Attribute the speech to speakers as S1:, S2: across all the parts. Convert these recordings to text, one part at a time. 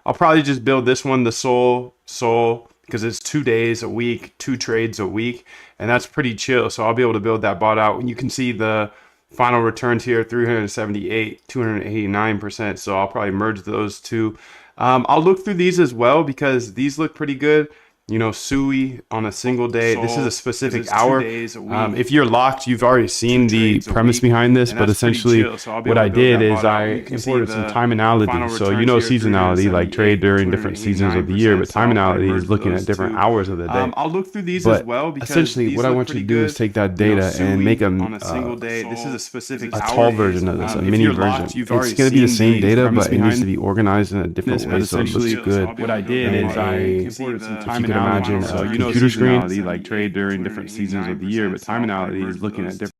S1: I'll probably just build this one, the soul, because it's 2 days a week, 2 trades a week, and that's pretty chill. So I'll be able to build that bot out. And you can see the final returns here, 378, 289%. So I'll probably merge those two. I'll look through these as well because these look pretty good. You know, Sui on a single day. This is a specific hour. If you're locked, you've already seen the premise behind this, but essentially what I did is I imported some Timeinality. So you know seasonality, like trade during different seasons of the year, but Timeinality is looking at different hours of the day.
S2: I'll look through these as
S1: But
S2: well because
S1: essentially what I want you to do is take that data and make them
S2: on a single day. This is a specific
S1: a
S2: hour.
S1: tall version of this, a mini version. It's going to be the same data, but it needs to be organized in a different way, so it looks good.
S2: What I did is I imported some time
S1: imagine
S2: so
S1: a
S2: you know
S1: computer screen.
S2: seasonality, like trade during different seasons of the year, but Timeinality is looking at different.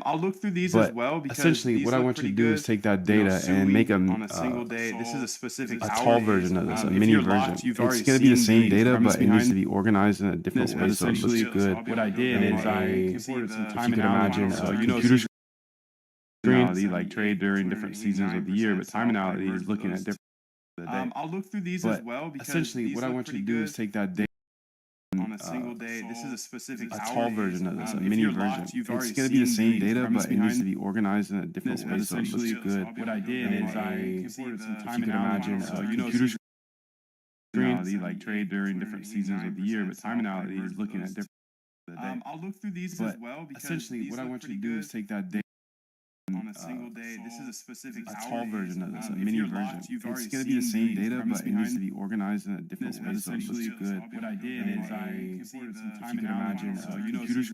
S2: I'll look through these as
S1: But
S2: well because
S1: essentially what I want you to do is take that data and make them
S2: on a single day. This is a specific
S1: a
S2: hour.
S1: tall version of this, a
S2: If
S1: mini
S2: you're
S1: version.
S2: locked, you've
S1: It's
S2: already
S1: going to be the
S2: seen
S1: same data,
S2: premise
S1: but it needs to
S2: behind
S1: be organized in a different way, so it looks good.
S2: What I did is I imported some time
S1: imagine
S2: so
S1: a
S2: you know
S1: computer screen.
S2: seasonality, like trade during different seasons of the year, but Timeinality is looking at different. I'll look through these as
S1: But
S2: well because
S1: essentially what I want you to do is take that data
S2: on a single day. This is a specific
S1: a
S2: hour.
S1: tall version of this, a
S2: If
S1: mini
S2: you're
S1: version.
S2: locked, you've
S1: It's
S2: already
S1: going to be the
S2: seen
S1: same data,
S2: premise
S1: but it needs to
S2: behind
S1: be organized in a different way, so it looks good.
S2: What I did is I imported some time
S1: imagine
S2: so
S1: a
S2: you know
S1: computer
S2: seasonality, like trade during different seasons of the year, but Timeinality is looking at different. I'll look through these as
S1: But
S2: well because
S1: essentially what I want you to do is take that data
S2: on a single day. This is a specific
S1: a
S2: hour.
S1: tall version of this, a
S2: If
S1: mini
S2: you're
S1: version.
S2: locked, you've
S1: It's
S2: already
S1: going to be the
S2: seen
S1: same data,
S2: premise
S1: but it needs to
S2: behind
S1: be organized in a different way, so it looks good.
S2: What I did is I imported some time
S1: imagine
S2: so
S1: a
S2: you know
S1: computer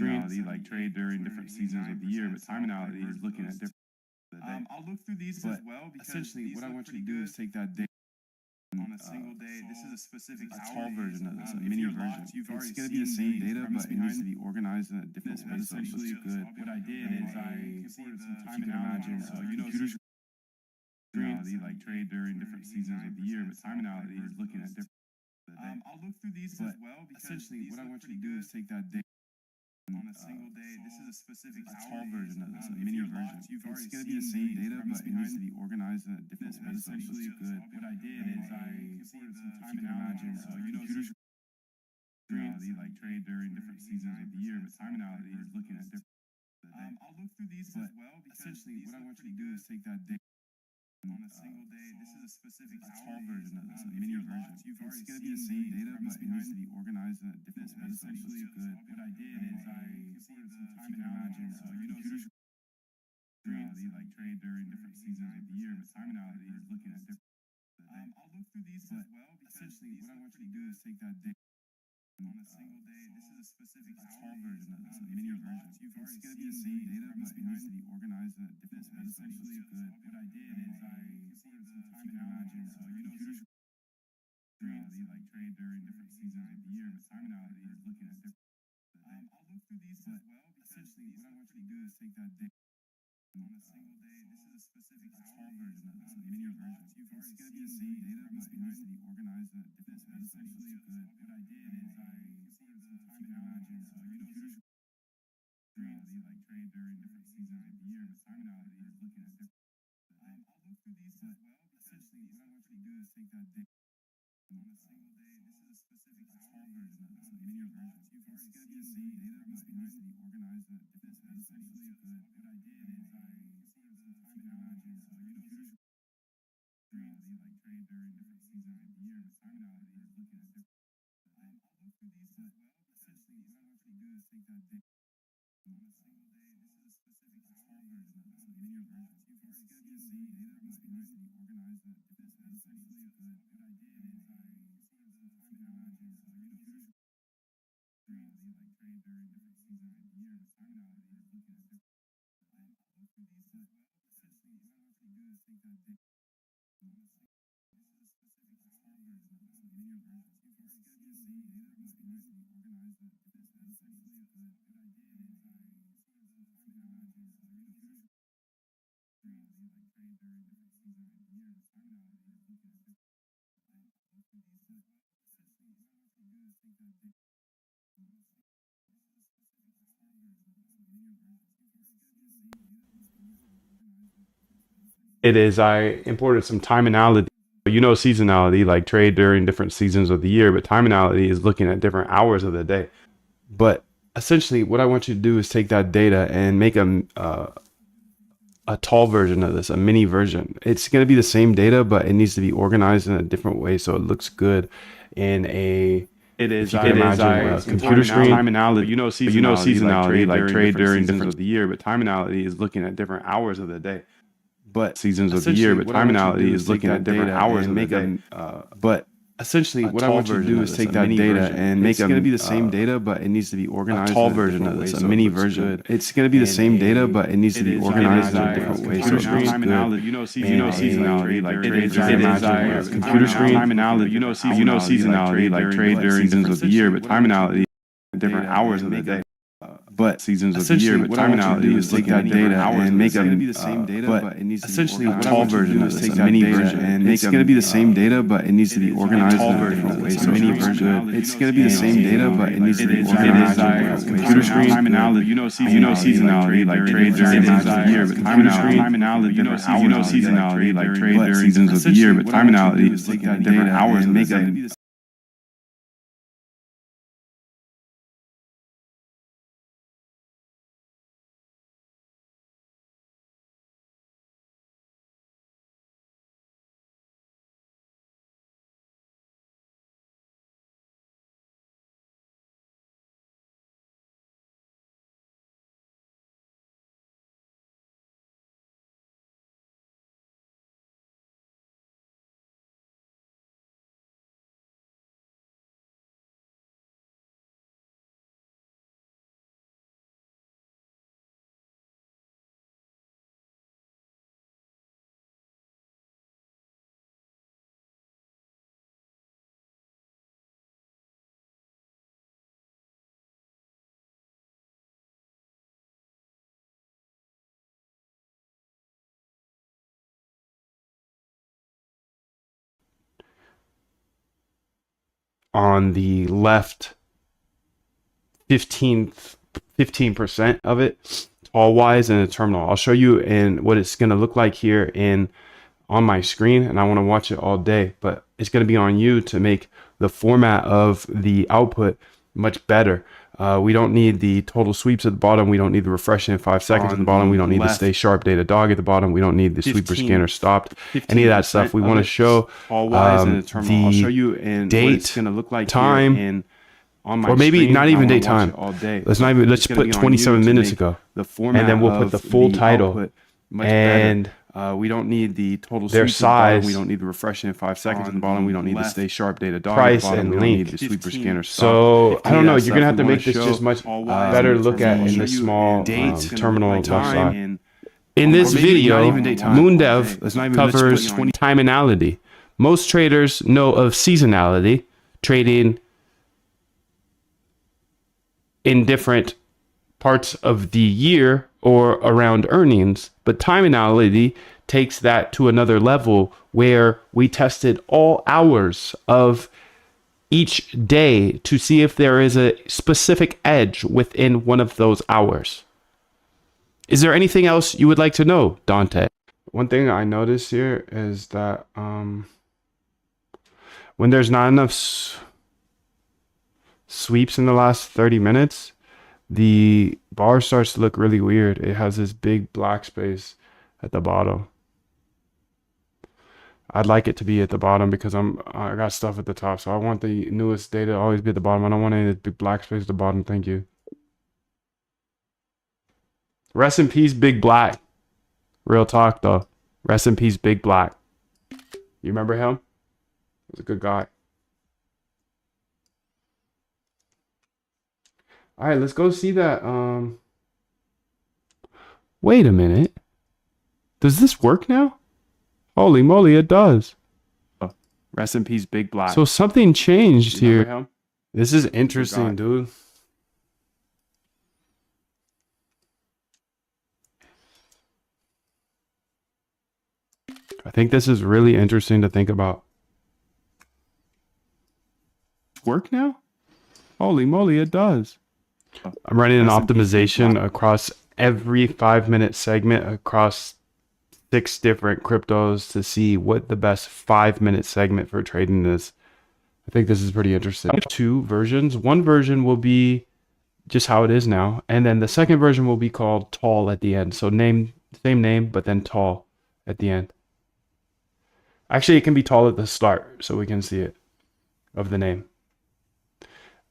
S2: seasonality, like trade during different seasons of the year, but Timeinality is looking at different. I'll look through these as
S1: But
S2: well because
S1: essentially
S2: these
S1: what I
S2: look
S1: want you
S2: pretty
S1: to do
S2: good
S1: is take that data
S2: on a single day. This is a specific
S1: a
S2: hour.
S1: tall version of this, a
S2: If
S1: mini
S2: you're
S1: version.
S2: locked, you've
S1: It's
S2: already
S1: going to be the
S2: seen
S1: same data,
S2: premise
S1: but it needs to
S2: behind
S1: be organized in a different way, so it looks good.
S2: What I did is I imported some time
S1: Imagine
S2: so
S1: a
S2: you know
S1: computer
S2: seasonality, like trade during different seasons of the year, but Timeinality is looking at different. I'll look through these
S1: But
S2: as well because
S1: essentially
S2: these
S1: what I
S2: look
S1: want you to
S2: pretty
S1: do
S2: good
S1: is take that data
S2: on a single day. This is a specific
S1: a
S2: hour.
S1: tall version of this, a
S2: If
S1: mini
S2: you're
S1: version.
S2: locked, you've
S1: It's
S2: already
S1: going to be the
S2: seen
S1: same data,
S2: premise
S1: but it needs to
S2: behind
S1: be organized in a different way, so it looks good.
S2: What I did is I imported some time
S1: Imagine
S2: so
S1: a
S2: you know
S1: computer
S2: seasonality, like trade during different seasons of the year, but Timeinality is looking at different. I'll look through these
S1: But
S2: as well because
S1: essentially
S2: these
S1: what I
S2: look
S1: want you
S2: pretty
S1: to do
S2: good
S1: is take that data
S2: on a single day. This is a specific
S1: a
S2: hour.
S1: tall version of this, a
S2: If
S1: mini
S2: you're
S1: version.
S2: locked, you've
S1: It's
S2: already
S1: going to be the
S2: seen
S1: same data,
S2: premise
S1: but it needs
S2: behind
S1: to be organized in a different way, so it looks good.
S2: What I did is I imported some time
S1: Imagine
S2: so
S1: a
S2: you know
S1: computer
S2: seasonality, like trade during different seasons of the year, but Timeinality is looking at different. I'll look through these
S1: But
S2: as well because
S1: essentially
S2: these
S1: what I
S2: look
S1: want you
S2: pretty
S1: to do
S2: good
S1: is take that data
S2: on a single day. This is a specific
S1: a
S2: hour.
S1: tall version of this, a
S2: If
S1: mini
S2: you're
S1: version.
S2: locked, you've
S1: It's
S2: already
S1: going to be the
S2: seen
S1: same data,
S2: premise
S1: but it needs to
S2: behind
S1: be organized in a different way, so it looks good.
S2: What I did is I imported some time
S1: Imagine
S2: so
S1: a
S2: you know
S1: computer
S2: seasonality, like trade during different seasons of the year, but Timeinality is looking at different. I'll look through these as well because
S1: essentially what I want you to do is take that data
S2: on a single day. This is a specific
S1: a
S2: hour.
S1: tall version of this, a mini version. It's going to be the same data, but it needs to be organized in a different way, so it looks good.
S2: What I did is I imported some time
S1: Imagine
S2: so
S1: a
S2: you know
S1: computer
S2: seasonality, like trade during different seasons of the year, but Timeinality is looking at different. I'll look through these as well because
S1: essentially what I want you to do is take that data
S2: on a single day. This is a specific
S1: a
S2: hour.
S1: tall version of this, a mini version. It's going to be the same data, but it needs to be organized in a different way, so it looks good.
S2: What I did is I imported some time
S1: Imagine
S2: so
S1: a
S2: you know
S1: computer
S2: seasonality, like trade during different seasons of the year, but Timeinality is looking at different. I'll look through these as well.
S1: Essentially what I want you to do is take that data
S2: On a single day, this is a specific
S1: a
S2: hour.
S1: tall version of this, a mini version. It's going to be the same data, but it needs to be organized in a different way, so it looks good.
S2: What I did is I imported some time
S1: Imagine
S2: so
S1: a
S2: you know
S1: computer
S2: seasonality, like trade during different seasons of the year, but Timeinality is looking at different. I'll look through these as well.
S1: essentially what I want you to do is take that data
S2: On a single, this is a specific
S1: a tall
S2: hour.
S1: version of this, a mini version. It's going to be the same data, but it needs to be organized in a different way, so it looks good.
S2: What I did is I imported some time
S1: Imagine a computer
S2: seasonality, like trade during different seasons of the year, but Timeinality is looking at different. I'll look through these as well.
S1: essentially what I want you to do is take that data
S2: On a single, this is a specific
S1: a
S2: hour.
S1: tall version of this, a mini version. It's going to be the same data, but it needs to be organized in a different way, so
S2: It is. I imported some Timeinality.
S1: You know, seasonality, like trade during different seasons of the year, but Timeinality is looking at different hours of the day. But essentially, what I want you to do is take that data and make a tall version of this, a mini version. It's going to be the same data, but it needs to be organized in a different way so it looks good in a
S3: It is.
S1: you can imagine a computer screen.
S3: Timeinality. You know seasonality, like trade during different
S1: of the year, but Timeinality is looking at different hours of the day.
S3: but seasons of the year. But Timeinality is looking at different hours
S1: and
S3: of the day.
S1: But essentially, what I
S3: tall
S1: want you to
S3: version
S1: do
S3: of
S1: is
S3: this,
S1: take
S3: a
S1: that
S3: mini
S1: data
S3: version.
S1: and make
S3: It's
S1: them
S3: gonna be
S1: the same data, but it needs to be organized.
S3: A tall
S1: in
S3: version
S1: different
S3: of this,
S1: way
S3: a
S1: so it
S3: mini
S1: looks
S3: version.
S1: good. It's going to be the same data, but it needs to be organized in a different way so it looks good.
S3: You know seasonality, like trade
S1: It
S3: during
S1: is
S3: different
S1: computer screen.
S3: Timeinality. You know seasonality, like trade during seasons of the year. But Timeinality, different hours of the day. But seasons of the year, but Timeinality is
S1: take
S3: looking
S1: that
S3: at different
S1: data
S3: hours.
S1: and make
S3: It's gonna
S1: them
S3: be the same data,
S1: but it needs to
S3: essentially
S1: be
S3: a tall version of
S1: take
S3: this, a
S1: that
S3: mini
S1: data
S3: version.
S1: and
S3: It's
S1: make
S3: gonna be the
S1: them,
S3: same data, but it needs to be organized
S1: tall
S3: in a
S1: version
S3: different
S1: of
S3: way.
S1: this,
S3: So
S1: a mini
S3: mini
S1: version.
S3: version.
S1: It's going to be the same data, but it needs to be organized in a different way.
S3: Computer screen. Timeinality. You know seasonality, like trade during seasons of the year. But Timeinality, different hours. You know seasonality, like trade during seasons of the year. But Timeinality is looking at different hours and make them.
S1: On the left 15% of it tall wise in a terminal. I'll show you in what it's going to look like here in on my screen, and I want to watch it all day, but it's going to be on you to make the format of the output much better. We don't need the total sweeps at the bottom. We don't need the refreshing in 5 seconds at the bottom. We don't need the stay sharp data dog at the bottom. We don't need the sweeper scanner stopped. Any of that stuff. We want to show
S3: I'll show you in
S1: date,
S3: what it's gonna look like
S1: time,
S3: here in on my
S1: or maybe
S3: screen.
S1: not even
S3: I wanna
S1: daytime.
S3: watch it all day.
S1: Let's put 27 minutes ago,
S3: The format
S1: and then we'll put
S3: of
S1: the full
S3: the
S1: title
S3: output much
S1: and
S3: better. We don't need the total
S1: their
S3: sweeps at the bottom.
S1: size,
S3: We don't need the refreshing in 5 seconds at the bottom. We don't need the stay sharp data dog
S1: price,
S3: at the bottom.
S1: and
S3: We don't
S1: link.
S3: need the sweeper scanner stop.
S1: So I don't know. You're gonna have to
S3: We wanna
S1: make this
S3: show
S1: just much
S3: all wise
S1: better
S3: and
S1: look at
S3: I'll
S1: in
S3: show
S1: the
S3: you
S1: small
S3: date, it's gonna
S1: terminal
S3: look like
S1: left
S3: time
S1: side.
S3: and-
S1: In this
S3: or maybe
S1: video,
S3: not even daytime.
S1: MoonDev
S3: Let's not even- let's
S1: covers
S3: put you on-
S1: Timeinality. Most traders know of seasonality, trading in different parts of the year or around earnings, but Timeinality takes that to another level where we tested all hours of each day to see if there is a specific edge within one of those hours. Is there anything else you would like to know, Dante? One thing I noticed here is that when there's not enough sweeps in the last 30 minutes, the bar starts to look really weird. It has this big black space at the bottom. I'd like it to be at the bottom because I got stuff at the top, so I want the newest data to always be at the bottom. I don't want any of this big black space at the bottom. Thank you. Rest in peace, Big Black. Real talk, though. Rest in peace, Big Black. You remember him? He was a good guy. All right, let's go see that. Wait a minute. Does this work now? Holy moly, it does.
S3: Rest in peace, Big Black.
S1: So something changed
S3: You
S1: here.
S3: remember him?
S1: This is interesting, dude. I think this is really interesting to think about.
S3: Work now? Holy moly, it does.
S1: I'm running an
S3: Rest in peace, Big
S1: optimization
S3: Black.
S1: across every 5-minute segment across 6 different cryptos to see what the best 5-minute segment for trading is. I think this is pretty interesting. 2 versions. One version will be just how it is now, and then the second version will be called tall at the end. So same name, but then tall at the end. Actually, it can be tall at the start, so we can see it of the name.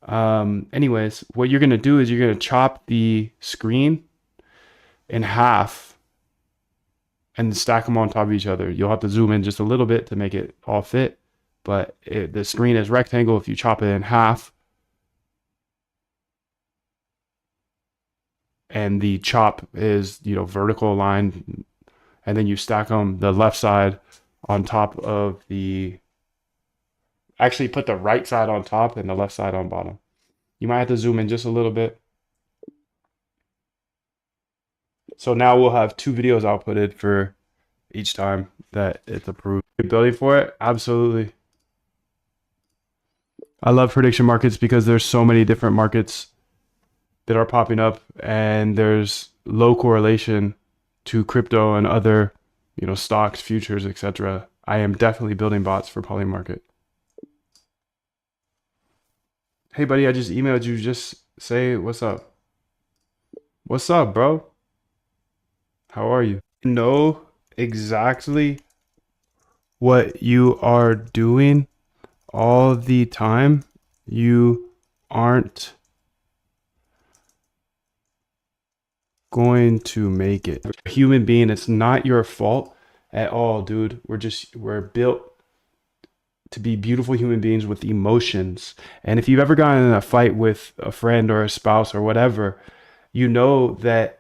S1: Anyways, what you're gonna do is you're gonna chop the screen in half and stack them on top of each other. You'll have to zoom in just a little bit to make it all fit, but the screen is rectangle. If you chop it in half, and the chop is, vertical line, and then you stack them the left side on top of actually put the right side on top and the left side on bottom. You might have to zoom in just a little bit. So now we'll have 2 videos outputted for each time that it's approved. Building for it? Absolutely. I love prediction markets because there's so many different markets that are popping up, and there's low correlation to crypto and other, stocks, futures, etc. I am definitely building bots for Polymarket. Hey buddy, I just emailed you. Just say what's up. What's up, bro? How are you? Know exactly what you are doing all the time. You aren't going to make it. A human being, it's not your fault at all, dude. We're built to be beautiful human beings with emotions. And if you've ever gotten in a fight with a friend or a spouse or whatever, you know that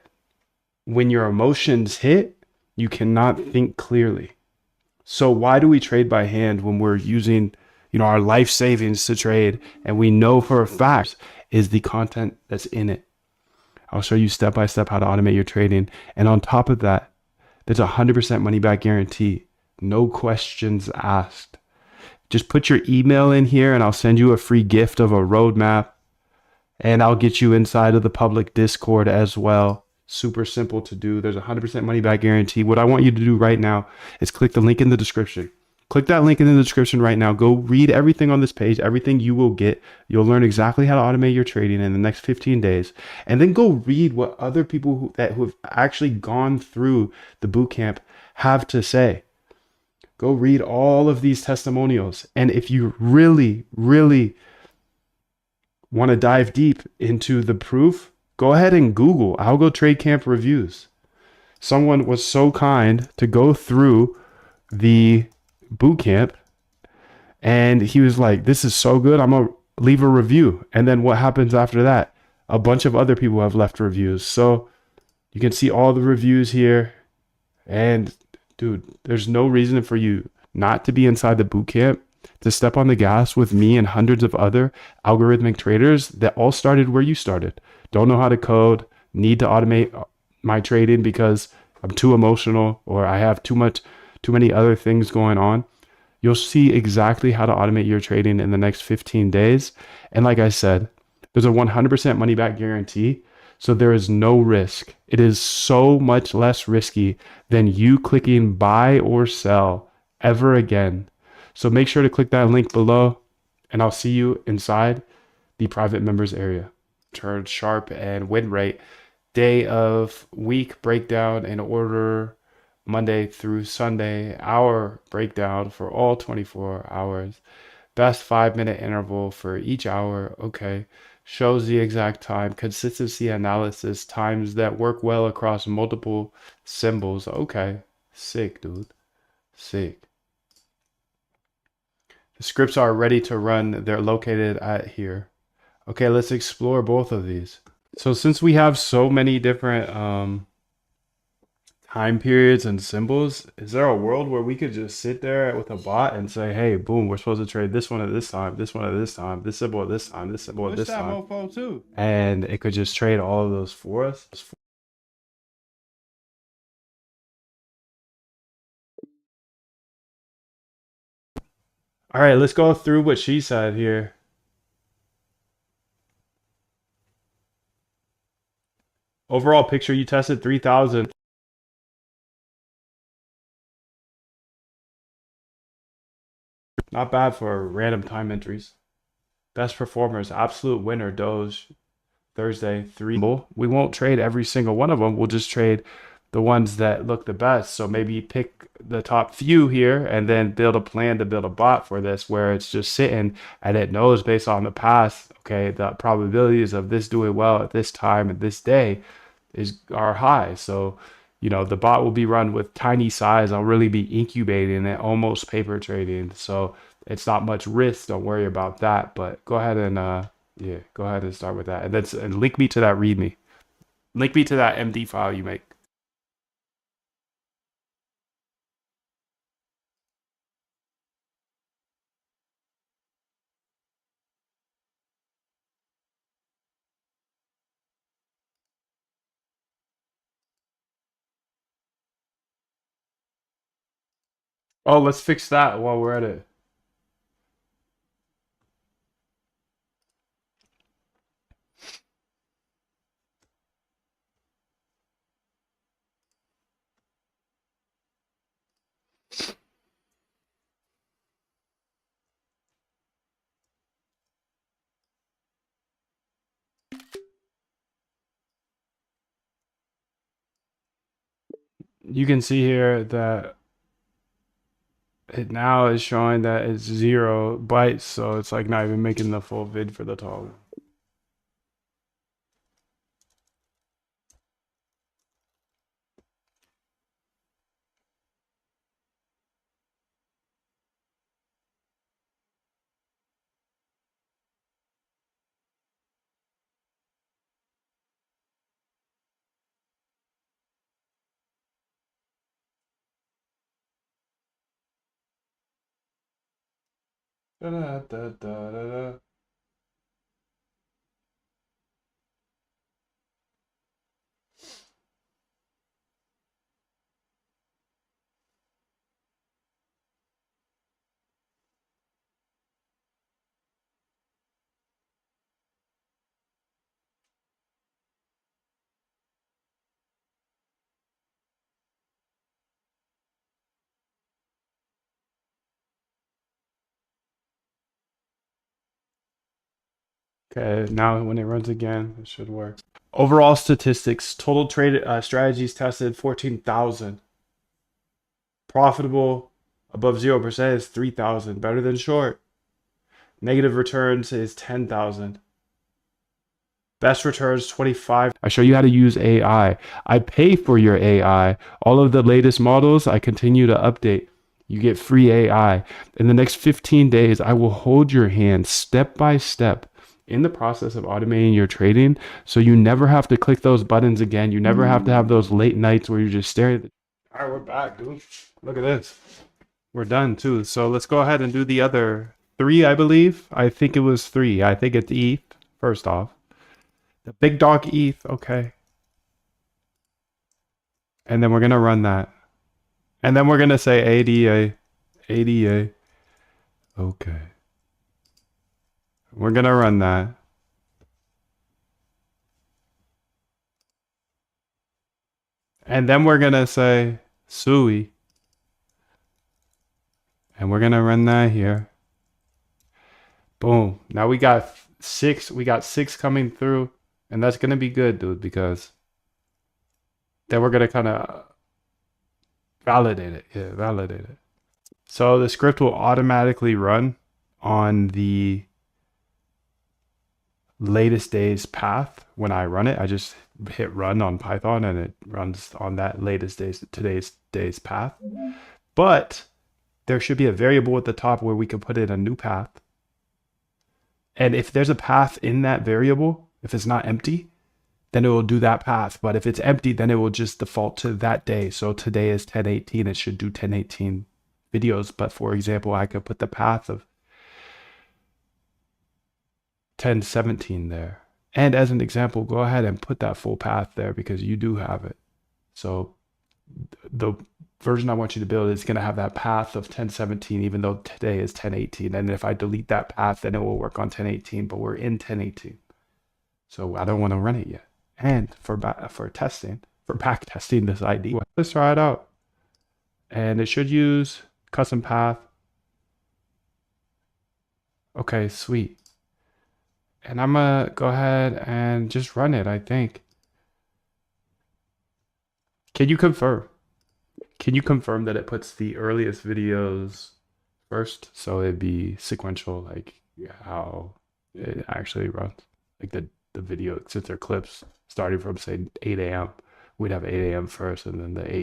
S1: when your emotions hit, you cannot think clearly. So why do we trade by hand when we're using, our life savings to trade, and we know for a fact is the content that's in it? I'll show you step by step how to automate your trading. And on top of that, there's a 100% money back guarantee. No questions asked. Just put your email in here and I'll send you a free gift of a roadmap, and I'll get you inside of the public Discord as well. Super simple to do. There's a 100% money back guarantee. What I want you to do right now is click the link in the description. Click that link in the description right now. Go read everything on this page, everything you will get. You'll learn exactly how to automate your trading in the next 15 days. And then go read what other people who have actually gone through the bootcamp have to say. Go read all of these testimonials. And if you really, really want to dive deep into the proof, go ahead and Google Algo Trade Camp reviews. Someone was so kind to go through the boot camp, and he was like, this is so good, I'm gonna leave a review. And then what happens after that? A bunch of other people have left reviews. So you can see all the reviews here. And dude, there's no reason for you not to be inside the boot camp, to step on the gas with me and hundreds of other algorithmic traders that all started where you started. Don't know how to code, need to automate my trading because I'm too emotional or I have too many other things going on. You'll see exactly how to automate your trading in the next 15 days. And like I said, there's a 100% money back guarantee. So there is no risk. It is so much less risky than you clicking buy or sell ever again. So make sure to click that link below, and I'll see you inside the private members area. Turn sharp and win rate. Day of week breakdown in order, Monday through Sunday. Hour breakdown for all 24 hours. Best 5-minute interval for each hour. Okay. Shows the exact time. Consistency analysis. Times that work well across multiple symbols. Okay. Sick, dude. Sick. The scripts are ready to run. They're located at here. Okay, let's explore both of these. So since we have so many different time periods and symbols, is there a world where we could just sit there with a bot and say, hey, boom, we're supposed to trade this one at this time, this one at this time, this symbol at this time, this symbol at this time. Mofo too. And it could just trade all of those for us? All right, let's go through what she said here. Overall picture, you tested 3,000. Not bad for random time entries. Best performers, absolute winner, Doge, Thursday, 3. We won't trade every single one of them. We'll just trade the ones that look the best. So maybe pick the top few here and then build a plan to build a bot for this where it's just sitting and it knows based on the past, okay, the probabilities of this doing well at this time and this day are high. So, the bot will be run with tiny size. I'll really be incubating it, almost paper trading. So it's not much risk. Don't worry about that. But go ahead and yeah, go ahead and start with that. And link me to that README. Link me to that MD file you make. Oh, let's fix that while we're at it. You can see here that it now is showing that it's 0 bytes, so it's like not even making the full vid for the tall. Da, da, da, da, da. Okay, now when it runs again, it should work. Overall statistics: total trade strategies tested 14,000. Profitable above 0% is 3,000. Better than short. Negative returns is 10,000. Best returns 25. I show you how to use AI. I pay for your AI. All of the latest models I continue to update. You get free AI. In the next 15 days, I will hold your hand step by step in the process of automating your trading, so you never have to click those buttons again. You never have to have those late nights where you're just staring at the... All right, we're back, dude. Look at this. We're done too. So let's go ahead and do the other 3, I believe. I think it was 3. I think it's ETH, first off. The big dog ETH, okay. And then we're gonna run that. And then we're gonna say ADA. Okay. We're gonna run that. And then we're gonna say SUI. And we're gonna run that here. Boom. Now we got 6. We got 6 coming through. And that's gonna be good, dude, because then we're gonna kind of validate it. Yeah, validate it. So the script will automatically run on the latest day's path when I run it. I just hit run on Python and it runs on that today's day's path. But there should be a variable at the top where we can put in a new path. And if there's a path in that variable, if it's not empty, then it will do that path. But if it's empty, then it will just default to that day. So today is 1018. It should do 1018 videos. But for example, I could put the path of 1017 there. And as an example, go ahead and put that full path there because you do have it. So the version I want you to build is going to have that path of 1017, even though today is 1018. And if I delete that path, then it will work on 1018, but we're in 1018. So I don't want to run it yet. And for testing, for back testing this ID, let's try it out. And it should use custom path. Okay, sweet. And I'm gonna go ahead and just run it, I think. Can you confirm? Can you confirm that it puts the earliest videos first? So it'd be sequential, like how it actually runs. Like the video, since they're clips starting from say 8 a.m., we'd have 8 a.m. first and then the 8